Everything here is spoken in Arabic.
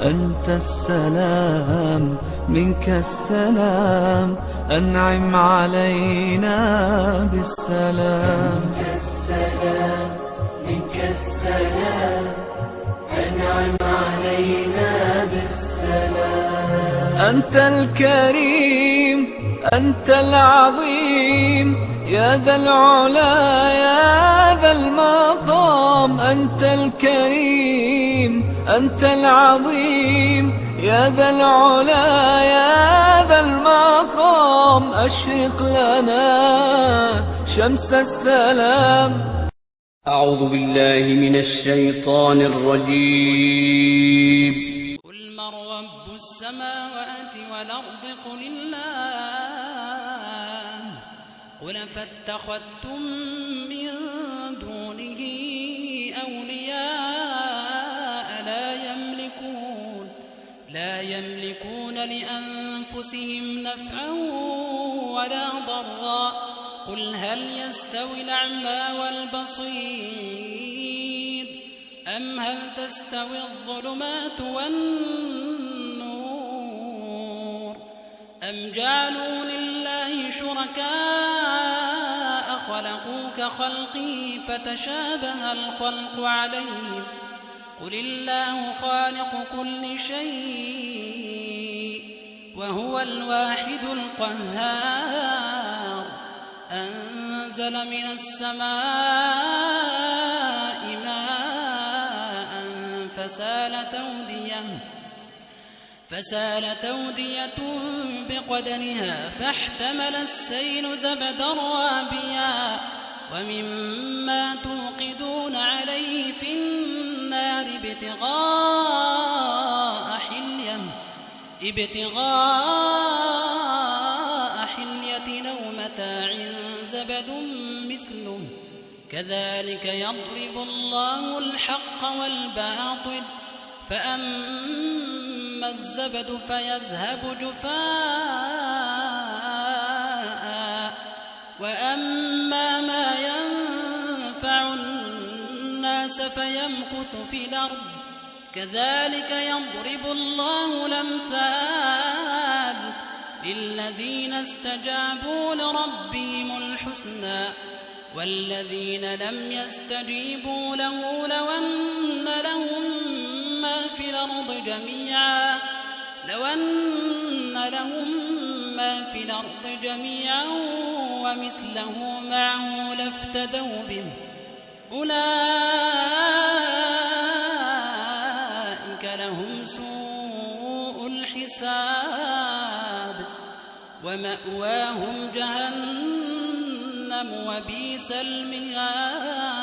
أنت السلام منك السلام أنعم علينا بالسلام. أنت السلام منك السلام أنعم علينا بالسلام. أنت الكريم أنت العظيم يا ذا العلا يا ذا المقام. أنت الكريم أنت العظيم يا ذا العلا يا ذا المقام. أشرق لنا شمس السلام. أعوذ بالله من الشيطان الرجيم. قل من رب السماوات والأرض قل الله قل فاتخذتم من دونه أولياء لا يملكون لأنفسهم نفعا ولا ضرا. قل هل يستوي الأعمى والبصير أم هل تستوي الظلمات والنور أم جعلوا لله شركاء خلقوا كخلقه فتشابه الخلق عليهم. قل الله خالق كل شيء وهو الواحد القهار. أنزل من السماء ماء فسالت أودية بقدرها فاحتمل السيل زبدا رابيا ومما توقدون عليه في النار ابتغاء حلية أو متاع زبد مثله كذلك يضرب الله الحق والباطل. فأما الزبد فيذهب جفاء وأما ما ينفع الناس فيمكث في الأرض كذلك يضرب الله الأمثال للذين استجابوا لربهم الحسنى والذين لم يستجيبوا له لو أن لهم ما في الأرض جميعا ومثله معه لافتدوا به أولئك لهم سوء الحساب ومأواهم جهنم وبئس المهاد.